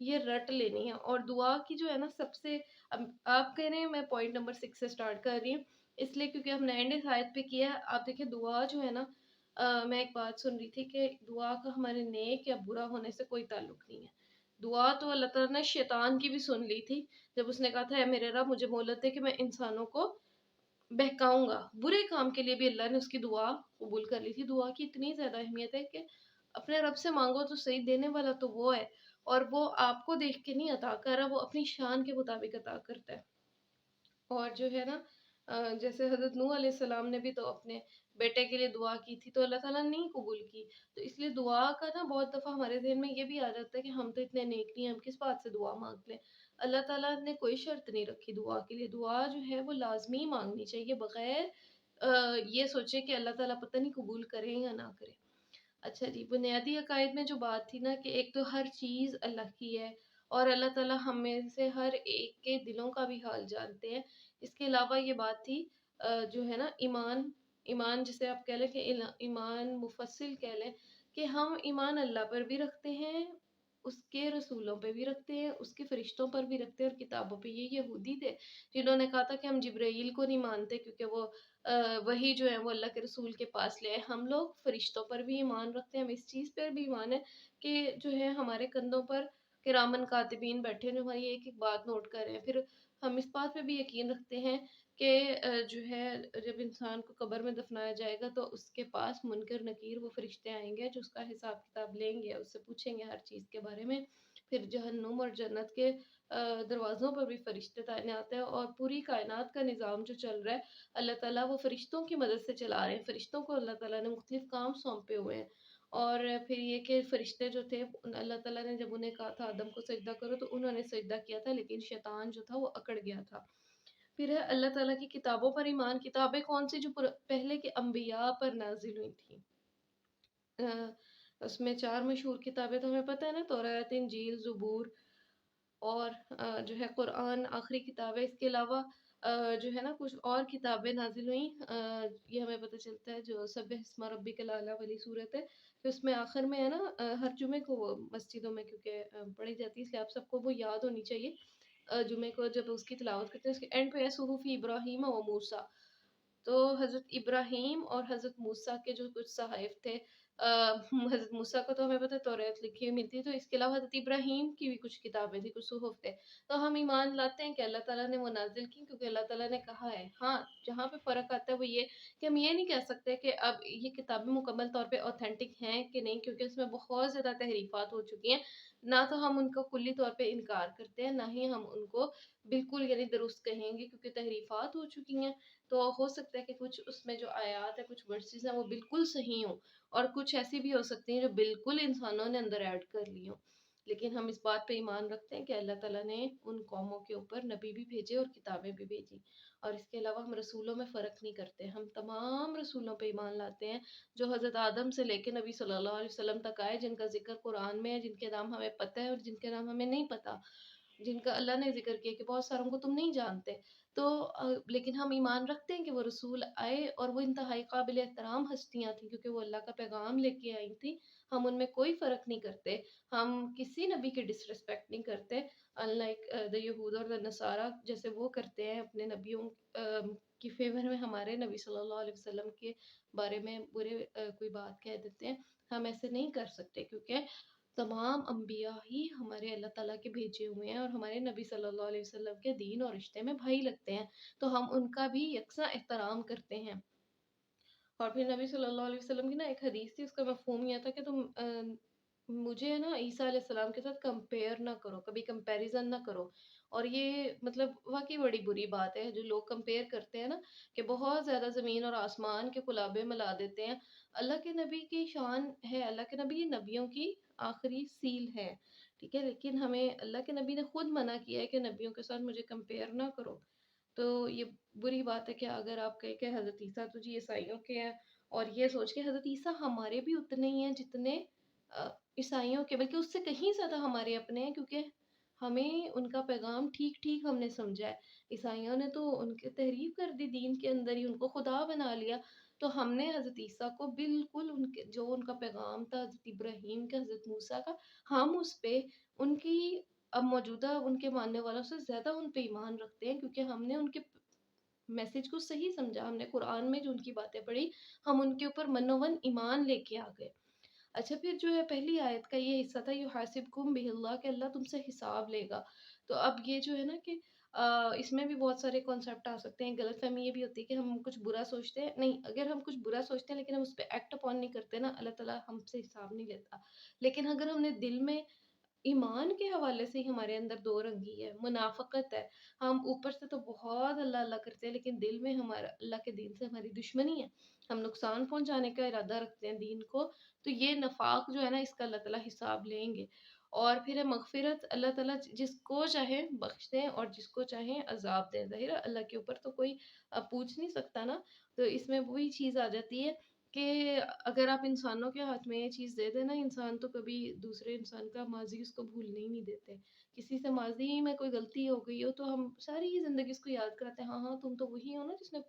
یہ رٹ لینی ہے. اور دعا کی جو ہے نا سب سے، اب آپ کہہ رہے ہیں میں پوائنٹ نمبر 6 سے سٹارٹ کر رہی ہوں اس لیے کیونکہ ہم نے اینڈ اس آیت پہ کیا ہے. آپ دیکھیں دعا جو ہے نا، میں ایک بات سن رہی تھی کہ دعا کا ہمارے نیک یا برا ہونے سے کوئی تعلق نہیں ہے. دعا تو اللہ تعالیٰ نے شیطان کی بھی سن لی تھی جب اس نے کہا تھا اے میرے رب مجھے مہلت دے کہ میں انسانوں کو بہکاؤں گا. برے کام کے لیے بھی اللہ نے اس کی دعا قبول کر لی تھی. دعا کی اتنی زیادہ اہمیت ہے کہ اپنے رب سے مانگو تو صحیح، دینے والا تو وہ ہے، اور وہ آپ کو دیکھ کے نہیں عطا کر رہا، وہ اپنی شان کے مطابق عطا کرتا ہے. اور جو ہے نا جیسے حضرت نوح علیہ السلام نے بھی تو اپنے بیٹے کے لیے دعا کی تھی تو اللہ تعالیٰ نے نہیں قبول کی. تو اس لیے دعا کا نا بہت دفعہ ہمارے ذہن میں یہ بھی آ جاتا ہے کہ ہم تو اتنے نیک نہیں ہیں، ہم کس بات سے دعا مانگ لیں. اللہ تعالیٰ نے کوئی شرط نہیں رکھی دعا کے لیے. دعا جو ہے وہ لازمی مانگنی چاہیے بغیر یہ سوچے کہ اللہ تعالیٰ پتہ نہیں قبول کریں یا نہ کریں. اچھا جی، بنیادی عقائد میں جو بات تھی نا کہ ایک تو ہر چیز اللہ کی ہے اور اللہ تعالیٰ ہم میں سے ہر ایک کے دلوں کا بھی حال جانتے ہیں. اس کے علاوہ یہ بات تھی جو ہے نا ایمان جسے آپ کہہ لیں کہ ایمان مفصل کہہ لیں کہ ہم ایمان اللہ پر بھی رکھتے ہیں، اس کے رسولوں پہ بھی رکھتے ہیں، اس کے فرشتوں پر بھی رکھتے ہیں اور کتابوں پہ. یہ یہودی تھے جنہوں نے کہا تھا کہ ہم جبرائیل کو نہیں مانتے کیونکہ وہ وہی جو ہے وہ اللہ کے رسول کے پاس لے آئے. ہم لوگ فرشتوں پر بھی ایمان رکھتے ہیں، ہم اس چیز پر بھی ایمان ہے کہ جو ہے ہمارے کندھوں پر کرامن کاتبین بیٹھے ہیں جو ہماری ایک ایک بات نوٹ کر رہے ہیں. پھر ہم اس بات پہ بھی یقین رکھتے ہیں کہ جو ہے جب انسان کو قبر میں دفنایا جائے گا تو اس کے پاس منکر نکیر وہ فرشتے آئیں گے جو اس کا حساب کتاب لیں گے، اس سے پوچھیں گے ہر چیز کے بارے میں. پھر جہنم اور جنت کے دروازوں پر بھی فرشتے تعینات ہیں اور پوری کائنات کا نظام جو چل رہا ہے اللہ تعالیٰ وہ فرشتوں کی مدد سے چلا رہے ہیں. فرشتوں کو اللہ تعالیٰ نے مختلف کام سونپے ہوئے ہیں. اور پھر یہ کہ فرشتے جو تھے اللہ تعالیٰ نے جب انہیں کہا تھا آدم کو سجدہ کرو تو انہوں نے سجدہ کیا تھا، لیکن شیطان جو تھا وہ اکڑ گیا تھا. پھر ہے اللہ تعالیٰ کی کتابوں پر ایمان. کتابیں کون سی؟ جو پہلے کے انبیاء پر نازل ہوئی تھیں. اس میں 4 مشہور کتابیں تو ہمیں پتہ ہے نا، توریت، انجیل، زبور اور جو ہے قرآن آخری کتاب ہے. اس کے علاوہ جو ہے نا کچھ اور کتابیں نازل ہوئیں. یہ ہمیں پتہ چلتا ہے جو سبح اسم ربک الاعلی والی صورت ہے کہ اس میں آخر میں ہے نا ہر جمعے کو وہ مسجدوں میں کیونکہ پڑھی جاتی ہے اس لیے آپ سب کو وہ یاد ہونی چاہیے. جمعے کو جب اس کی تلاوت کرتے ہیں اس کے اینڈ پہ ہے صحف ابراہیم و موسیٰ. تو حضرت ابراہیم اور حضرت موسیٰ کے جو کچھ صحائف تھے، حضرت موسیٰ کو تو ہمیں پتہ ہے توریت لکھی ہوئی ملتی ہے، تو اس کے علاوہ حضرت ابراہیم کی بھی کچھ کتابیں تھیں، کچھ صحف تھے. تو ہم ایمان لاتے ہیں کہ اللہ تعالیٰ نے وہ نازل کی کیونکہ اللہ تعالیٰ نے کہا ہے. ہاں جہاں پہ فرق آتا ہے وہ یہ کہ ہم یہ نہیں کہہ سکتے کہ اب یہ کتابیں مکمل طور پہ اوتھینٹک ہیں کہ نہیں، کیونکہ اس میں بہت زیادہ تحریفات ہو چکی ہیں. نہ تو ہم ان کو کلی طور پہ انکار کرتے ہیں، نہ ہی ہم ان کو بالکل یعنی درست کہیں گے کیونکہ تحریفات ہو چکی ہیں. تو ہو سکتا ہے کہ کچھ اس میں جو آیات ہے، کچھ ورسز ہیں وہ بالکل صحیح ہوں اور کچھ ایسی بھی ہو سکتی ہیں جو بالکل انسانوں نے اندر ایڈ کر لی ہوں. لیکن ہم اس بات پہ ایمان رکھتے ہیں کہ اللہ تعالیٰ نے ان قوموں کے اوپر نبی بھی بھیجے اور کتابیں بھی بھیجی. اور اس کے علاوہ ہم رسولوں میں فرق نہیں کرتے، ہم تمام رسولوں پہ ایمان لاتے ہیں جو حضرت آدم سے لے کے نبی صلی اللہ علیہ وسلم تک آئے، جن کا ذکر قرآن میں ہے، جن کے نام ہمیں پتہ ہے اور جن کے نام ہمیں نہیں پتہ، جن کا اللہ نے ذکر کیا کہ بہت ساروں کو تم نہیں جانتے. تو لیکن ہم ایمان رکھتے ہیں کہ وہ رسول آئے اور وہ انتہائی قابل احترام ہستیاں تھیں کیونکہ وہ اللہ کا پیغام لے کے آئی تھیں. ہم ان میں کوئی فرق نہیں کرتے، ہم کسی نبی کی ڈس رسپیکٹ نہیں کرتے ان لائک دا یہود اور دا نصارہ جیسے وہ کرتے ہیں اپنے نبیوں کی فیور میں ہمارے نبی صلی اللہ علیہ وسلم کے بارے میں برے کوئی بات کہہ دیتے ہیں. ہم ایسے نہیں کر سکتے کیونکہ تمام انبیاء ہی ہمارے اللہ تعالیٰ کے بھیجے ہوئے ہیں اور ہمارے نبی صلی اللہ علیہ وسلم کے دین اور رشتے میں بھائی لگتے ہیں، تو ہم ان کا بھی یکساں احترام کرتے ہیں. اور پھر نبی صلی اللہ علیہ وسلم کی نا ایک حدیث تھی، اس کا مفہوم یہ تھا کہ تم مجھے نا عیسیٰ علیہ السلام کے ساتھ کمپیئر نہ کرو، کبھی کمپیریزن نہ کرو. اور یہ مطلب واقعی بڑی بری بات ہے جو لوگ کمپیئر کرتے ہیں نا کہ بہت زیادہ زمین اور آسمان کے کلابے ملا دیتے ہیں. اللہ کے نبی کی شان ہے، اللہ کے نبی نبیوں کی آخری سیل ہے، ٹھیک ہے، لیکن ہمیں اللہ کے نبی نے خود منع کیا ہے کہ نبیوں کے ساتھ مجھے کمپیئر نہ کرو. تو یہ بری بات ہے کہ اگر آپ کہیں کہ حضرت عیسیٰ تو جی عیسائیوں کے ہیں اور یہ سوچ کے حضرت عیسیٰ ہمارے بھی اتنے ہی ہیں جتنے عیسائیوں کے، بلکہ اس سے کہیں زیادہ ہمارے اپنے ہیں کیونکہ ہمیں ان کا پیغام ٹھیک ٹھیک ہم نے سمجھا ہے. عیسائیوں نے تو ان کے تحریف کر دی، دین کے اندر ہی ان کو خدا بنا لیا. تو ہم نے حضرت عیسیٰ کو بالکل ان کے جو ان کا پیغام تھا حضرت ابراہیم کا، حضرت موسیٰ کا، ہم اس پہ ان کی اب موجودہ ان کے ماننے والوں سے زیادہ ان پہ ایمان رکھتے ہیں، کیونکہ ہم نے ان کے میسج کو صحیح سمجھا، ہم نے قرآن میں جو ان کی باتیں پڑھی، ہم ان کے اوپر منوون ایمان لے کے آ گئے۔ اچھا پھر جو ہے پہلی آیت کا یہ حصہ تھا یحاسبکم بہ اللہ، کہ اللہ تم سے حساب لے گا۔ تو اب یہ جو ہے نا کہ اس میں بھی بہت سارے کانسیپٹ آ سکتے ہیں، غلط فہمی یہ بھی ہوتی ہے کہ ہم کچھ برا سوچتے ہیں، نہیں، اگر ہم کچھ برا سوچتے ہیں لیکن ہم اس پہ ایکٹ اپون نہیں کرتے نا، اللہ تعالیٰ ہم سے حساب نہیں لیتا۔ لیکن اگر ہم نے دل میں ایمان کے حوالے سے ہی ہمارے اندر دو رنگی ہے، منافقت ہے، ہم اوپر سے تو بہت اللہ اللہ کرتے ہیں لیکن دل میں ہمارا اللہ کے دین سے ہماری دشمنی ہے، ہم نقصان پہنچانے کا ارادہ رکھتے ہیں دین کو، تو یہ نفاق جو ہے نا اس کا اللہ تعالیٰ حساب لیں گے۔ اور پھر ہے مغفرت، اللہ تعالیٰ جس کو چاہے بخش دیں اور جس کو چاہیں عذاب دیں، ظاہر ہے اللہ کے اوپر تو کوئی پوچھ نہیں سکتا نا، تو اس میں وہی چیز آ جاتی ہے کہ اگر آپ انسانوں کے ہاتھ میں یہ چیز دے دیں نا، انسان تو کبھی دوسرے انسان کا ماضی اس کو بھولنے ہی نہیں دیتے۔ کسی سے ماضی میں کوئی غلطی ہو گئی ہو تو ہم ساری زندگی اس کو یاد کراتے ہیں، ہاں ہاں تم تو وہی ہو نا جس نے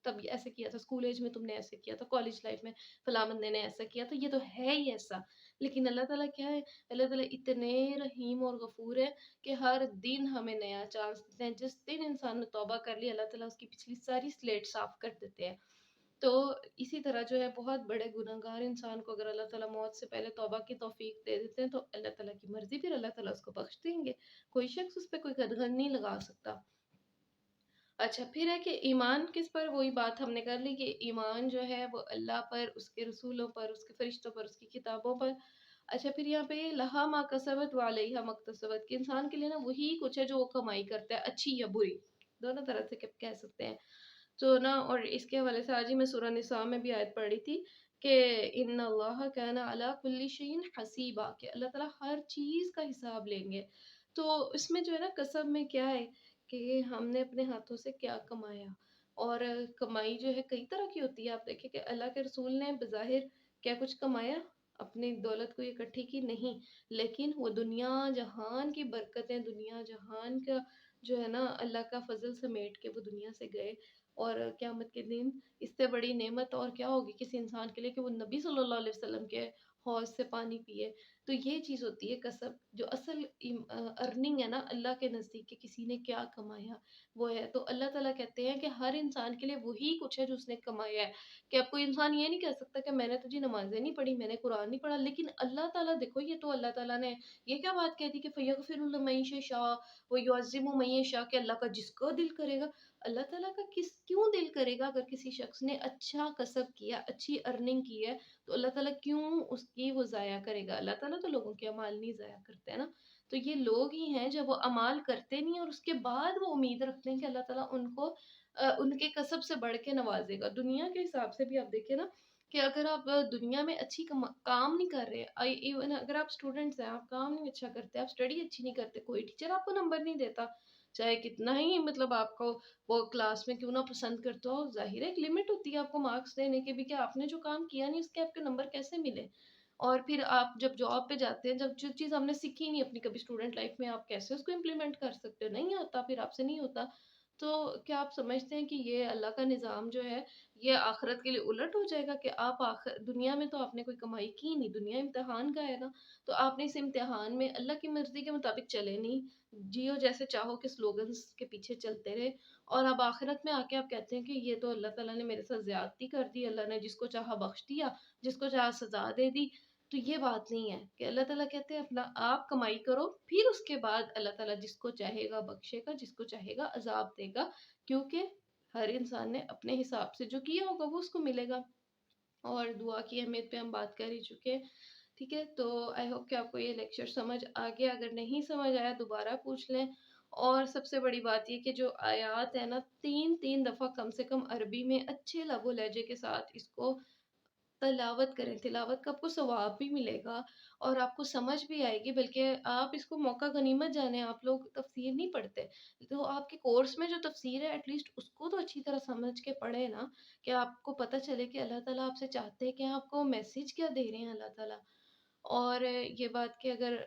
تب ایسے کیا تھا، اسکول ایج میں تم نے ایسے کیا تھا، کالج لائف میں فلاں بندے نے ایسا کیا، تو یہ تو ہے ہی ایسا۔ لیکن اللہ تعالیٰ کیا ہے، اللہ تعالیٰ اتنے رحیم اور غفور ہے کہ ہر دن ہمیں نیا چانس دیتے ہیں، جس دن انسان نے توبہ کر لی اللہ تعالیٰ اس کی پچھلی ساری سلیٹ صاف کر دیتے ہیں۔ تو اسی طرح جو ہے بہت بڑے گنہگار انسان کو اگر اللہ تعالیٰ موت سے پہلے توبہ کی توفیق دے دیتے ہیں تو اللہ تعالیٰ کی مرضی، پھر اللہ تعالیٰ اس کو بخش دیں گے، کوئی شخص اس پہ کوئی قدغن نہیں لگا سکتا۔ اچھا پھر ہے کہ ایمان کس پر، وہی بات ہم نے کر لی کہ ایمان جو ہے وہ اللہ پر، اس کے رسولوں پر، اس کے فرشتوں پر، اس کی کتابوں پر۔ اچھا پھر یہاں پہ لہا ما کسبت وعلیہا مکتسبت، کہ انسان کے لیے نا وہی کچھ ہے جو وہ کمائی کرتا ہے، اچھی یا بری، دونوں طرح سے کہہ سکتے ہیں۔ تو نا اور اس کے حوالے سے آج ہی میں سورہ نساء میں بھی آیت پڑھ رہی تھی کہ ان اللہ کان علی کل شیء حسیبا، کہ اللہ تعالیٰ ہر چیز کا حساب لیں گے۔ تو اس میں جو ہے نا کسب میں کیا ہے کہ ہم نے اپنے ہاتھوں سے کیا کمایا، اور کمائی جو ہے کئی طرح کی ہوتی ہے۔ آپ دیکھیں کہ اللہ کے رسول نے بظاہر کیا کچھ کمایا، اپنی دولت کو اکٹھی کی نہیں، لیکن وہ دنیا جہان کی برکتیں، دنیا جہان کا جو ہے نا اللہ کا فضل سمیٹ کے وہ دنیا سے گئے، اور قیامت کے دن اس سے بڑی نعمت اور کیا ہوگی کسی انسان کے لیے کہ وہ نبی صلی اللہ علیہ وسلم کے حوض سے پانی پیے۔ تو یہ چیز ہوتی ہے کسب، جو اصل ارننگ ہے نا اللہ کے نزدیک کہ کسی نے کیا کمایا وہ ہے۔ تو اللہ تعالیٰ کہتے ہیں کہ ہر انسان کے لیے وہی کچھ ہے جو اس نے کمایا ہے، کہ اب کوئی انسان یہ نہیں کہہ سکتا کہ میں نے تو جی نمازیں نہیں پڑھی، میں نے قرآن نہیں پڑھا، لیکن اللہ تعالیٰ دیکھو یہ تو اللہ تعالیٰ نے یہ کیا بات کہہ دی کہ فَيَغْفِرُ لَمَن يَشَاءُ وَيُعَذِّبُ مَن يَشَاءُ، کہ اللہ کا جس کو دل کرے گا، اللہ تعالیٰ کا کیوں دل کرے گا؟ اگر کسی شخص نے اچھا کسب کیا، اچھی ارننگ کی ہے تو اللہ تعالیٰ کیوں اس کی وہ ضائع کرے گا؟ اللہ تعالیٰ تو لوگوں کے اعمال نہیں ضائع کرتے ہیں نا۔ تو یہ لوگ ہی ہیں جب وہ اعمال کرتے نہیں اور اس کے بعد وہ امید رکھتے ہیں کہ اللہ تعالیٰ ان کو ان کے کسب سے بڑھ کے نوازے گا۔ دنیا کے حساب سے بھی آپ دیکھیں نا کہ اگر آپ دنیا میں اچھی کام نہیں کر رہے، ایون اگر آپ اسٹوڈنٹس ہیں، آپ کام نہیں اچھا کرتے، آپ اسٹڈی اچھی نہیں کرتے، کوئی ٹیچر آپ کو نمبر نہیں دیتا، چاہے کتنا ہی مطلب آپ کو وہ کلاس میں کیوں نہ پسند کرتا ہو، ظاہر ہے ایک لمٹ ہوتی ہے آپ کو مارکس دینے کے بھی، کہ آپ نے جو کام کیا نہیں اس کے آپ کے نمبر کیسے ملے۔ اور پھر آپ جب جاب پہ جاتے ہیں، جب جو چیز ہم نے سیکھی نہیں اپنی کبھی اسٹوڈنٹ لائف میں، آپ کیسے اس کو امپلیمنٹ کر سکتے ہو؟ نہیں آتا، پھر آپ سے نہیں ہوتا۔ تو کیا آپ سمجھتے ہیں کہ یہ اللہ کا نظام جو ہے یہ آخرت کے لیے الٹ ہو جائے گا کہ آپ دنیا میں تو آپ نے کوئی کمائی کی نہیں، دنیا امتحان کا ہے نا، تو آپ نے اس امتحان میں اللہ کی مرضی کے مطابق چلے نہیں، جیو جیسے چاہو کے سلوگنز کے پیچھے چلتے رہے، اور اب آخرت میں آ کے آپ کہتے ہیں کہ یہ تو اللہ تعالیٰ نے میرے ساتھ زیادتی کر دی، اللہ نے جس کو چاہا بخش دیا، جس کو چاہا سزا دے دی۔ تو یہ بات نہیں ہے کہ اللہ تعالیٰ کہتے ہیں اپنا آپ کمائی کرو، پھر اس کے بعد اللہ تعالیٰ جس کو چاہے گا بخشے گا، جس کو چاہے گا عذاب دے گا، کیونکہ ہر انسان نے اپنے حساب سے جو کیا ہوگا وہ اس کو ملے گا۔ اور دعا کی اہمیت پہ ہم بات کر ہی چکے ہیں، ٹھیک ہے؟ تو آئی ہوپ کہ آپ کو یہ لیکچر سمجھ آ گیا، اگر نہیں سمجھ آیا دوبارہ پوچھ لیں۔ اور سب سے بڑی بات یہ کہ جو آیات ہے نا، تین تین دفعہ کم سے کم عربی میں اچھے لب و لہجے کے ساتھ اس کو تلاوت کریں، تلاوت کا آپ کو ثواب بھی ملے گا اور آپ کو سمجھ بھی آئے گی، بلکہ آپ اس کو موقع غنیمت جانیں۔ آپ لوگ تفسیر نہیں پڑھتے تو آپ کے کورس میں جو تفسیر ہے ایٹ لیسٹ اس کو تو اچھی طرح سمجھ کے پڑھے نا، کہ آپ کو پتہ چلے کہ اللہ تعالیٰ آپ سے چاہتے ہیں کہ آپ کو میسج کیا دے رہے ہیں اللہ تعالیٰ۔ اور یہ بات کہ اگر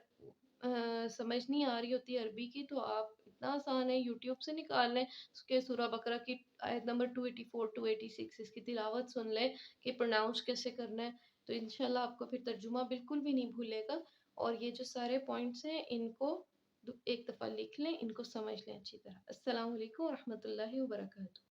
سمجھ نہیں آ رہی ہوتی عربی کی تو آپ اتنا آسان ہے یوٹیوب سے نکال لیں اس کے سورہ بقرہ کی آیت نمبر 284 286، اس کی تلاوت سن لیں کہ پروناؤنس کیسے کرنا ہے، تو انشاءاللہ آپ کو پھر ترجمہ بالکل بھی نہیں بھولے گا۔ اور یہ جو سارے پوائنٹس ہیں ان کو ایک دفعہ لکھ لیں، ان کو سمجھ لیں اچھی طرح۔ السلام علیکم ورحمۃ اللہ وبرکاتہ۔